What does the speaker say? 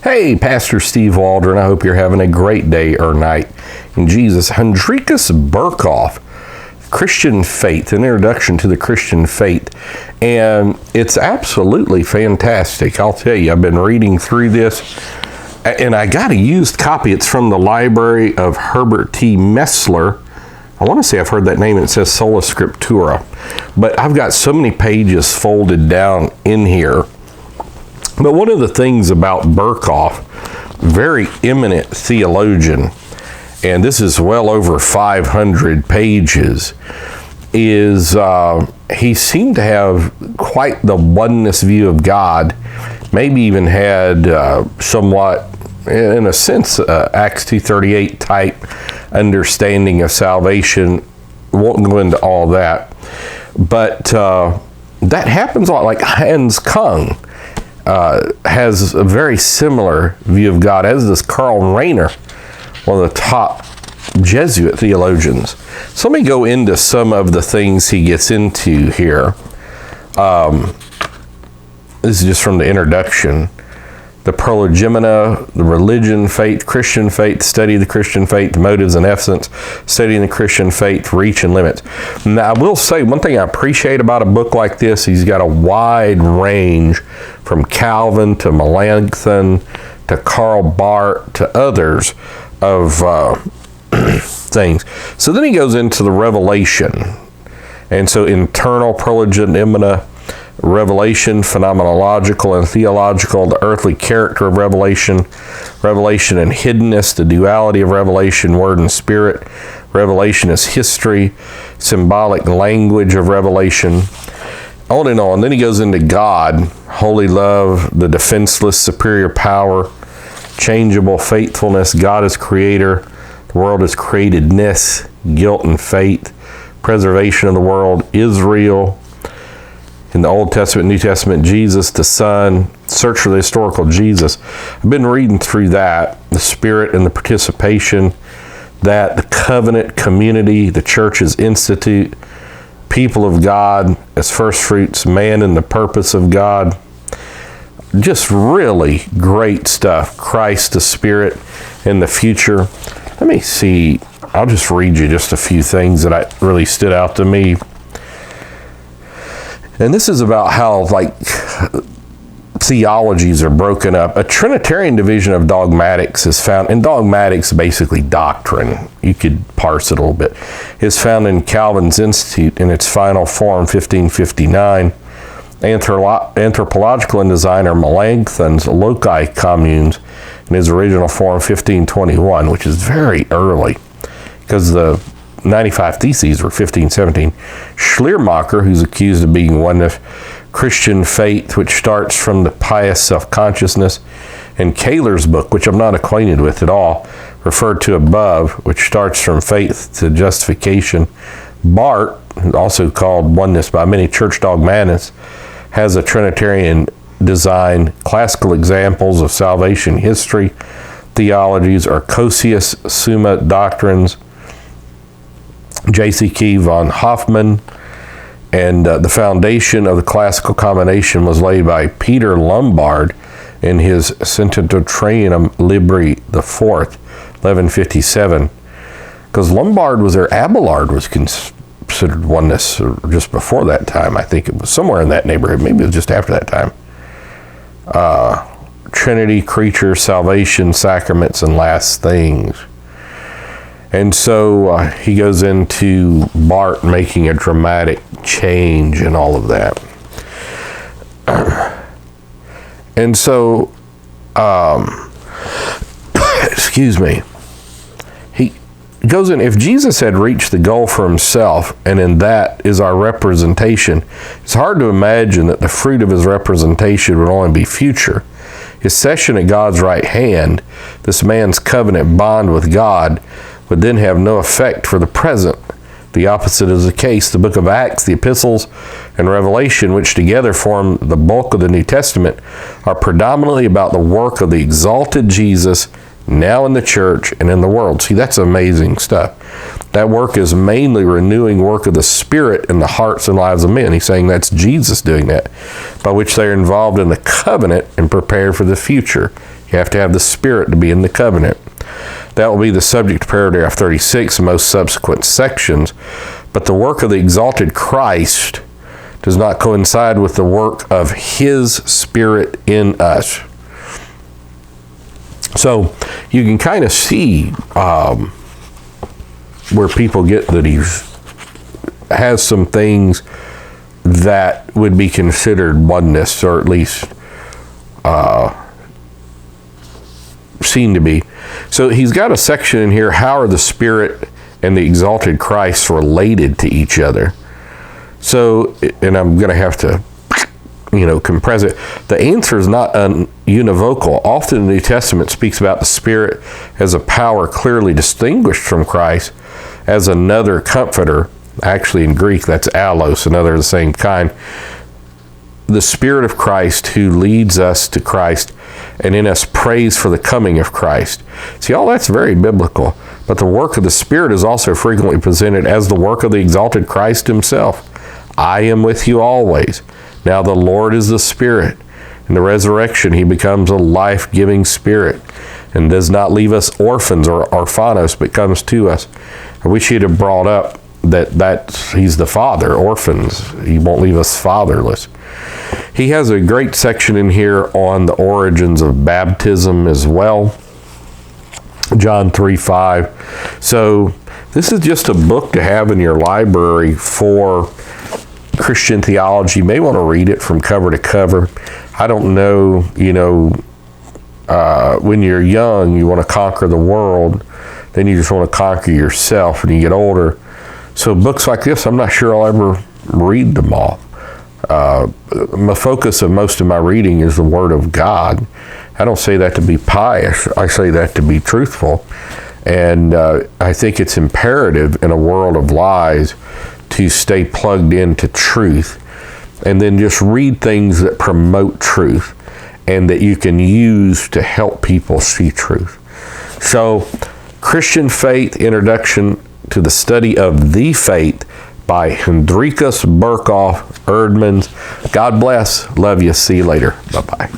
Hey, Pastor Steve Waldron, I hope you're having a great day or night in Jesus. Hendrikus Berkhof, Christian Faith, an introduction to the Christian faith. And it's absolutely fantastic. I'll tell you, I've been reading through this, and I got a used copy. It's from the library of Herbert T. Messler. I want to say I've heard that name, and it says Sola Scriptura. But I've got so many pages folded down in here. But one of the things about Berkhof, very eminent theologian, and this is well over 500 pages, is he seemed to have quite the oneness view of God, maybe even had somewhat, in a sense, Acts 2:38 type understanding of salvation. Won't go into all that. But that happens a lot, like Hans Kung. Has a very similar view of God, as does Karl Rahner, one of the top Jesuit theologians. So let me go into some of the things he gets into here. This is just from the introduction. The prolegomena, the religion, faith, Christian faith, study of the Christian faith, motives and essence, studying the Christian faith, reach and limits. Now, I will say one thing I appreciate about a book like this, he's got a wide range from Calvin to Melanchthon to Karl Barth to others of things. So then he goes into the revelation. And so internal prolegomena, revelation, phenomenological and theological, the earthly character of revelation, revelation and hiddenness, the duality of revelation, word and spirit, revelation is history, symbolic language of revelation, on and on. Then he goes into God, holy love, the defenseless superior power, changeable faithfulness, God is creator, the world is createdness, guilt and faith, preservation of the world, Israel, in the Old Testament, New Testament, Jesus, the Son, search for the historical Jesus. I've been reading through that, the Spirit and the participation, that the covenant community, the church's institute, people of God as first fruits, man and the purpose of God. Just really great stuff. Christ, the Spirit, and the future. Let me see. I'll just read you just a few things that really stood out to me. And this is about how, theologies are broken up. A Trinitarian division of dogmatics is found, and dogmatics, basically doctrine, you could parse it a little bit, is found in Calvin's Institute in its final form, 1559. Anthropological and designer Melanchthon's Loci Communes in his original form, 1521, which is very early, because the 95 Theses were 1517. Schleiermacher, who's accused of being oneness, Christian faith, which starts from the pious self-consciousness, and Kaler's book, which I'm not acquainted with at all, referred to above, which starts from faith to justification. Barth, also called oneness by many church dogmatists, has a Trinitarian design. Classical examples of salvation history theologies are Cosius Summa Doctrines, J.C. Key von Hoffmann, and the foundation of the classical combination was laid by Peter Lombard in his Sententotrianum Libri IV, 1157. Because Lombard was there, Abelard was considered oneness just before that time. I think it was somewhere in that neighborhood. Maybe it was just after that time. Trinity, creature, salvation, sacraments, and last things. And so he goes into Barth making a dramatic change in all of that. And so, excuse me, he goes in, if Jesus had reached the goal for himself, and in that is our representation, it's hard to imagine that the fruit of his representation would only be future. His session at God's right hand, this man's covenant bond with God, would then have no effect for the present. The opposite is the case. The book of Acts, the epistles, and Revelation, which together form the bulk of the New Testament, are predominantly about the work of the exalted Jesus now in the church and in the world. See, that's amazing stuff. That work is mainly renewing work of the Spirit in the hearts and lives of men. He's saying that's Jesus doing that, by which they are involved in the covenant and prepare for the future. You have to have the Spirit to be in the covenant. That will be the subject of paragraph 36 and most subsequent sections. But the work of the exalted Christ does not coincide with the work of His Spirit in us. So you can kind of see where people get that He has some things that would be considered oneness, or at least seem to be. So he's got a section in here, how are the Spirit and the exalted Christ related to each other? So, and I'm going to have to, compress it. The answer is not univocal. Often the New Testament speaks about the Spirit as a power clearly distinguished from Christ as another comforter. Actually, in Greek, that's allos, another of the same kind. The Spirit of Christ who leads us to Christ and in us prays for the coming of Christ. See, all that's very biblical. But the work of the Spirit is also frequently presented as the work of the exalted Christ Himself. I am with you always. Now the Lord is the Spirit. In the resurrection, He becomes a life-giving Spirit and does not leave us orphans or orphanos, but comes to us. I wish He'd have brought up that He's the Father, orphans. He won't leave us fatherless. He has a great section in here on the origins of baptism as well. John 3:5. So this is just a book to have in your library for Christian theology. You may want to read it from cover to cover. I don't know, when you're young, you want to conquer the world. Then you just want to conquer yourself when you get older. So books like this, I'm not sure I'll ever read them all. The focus of most of my reading is the Word of God. I don't say that to be pious. I say that to be truthful. And I think it's imperative in a world of lies to stay plugged into truth, and then just read things that promote truth and that you can use to help people see truth. So, Christian Faith, Introduction to the Study of the Faith by Hendrikus, Berkhof, Erdmans. God bless. Love you. See you later. Bye-bye.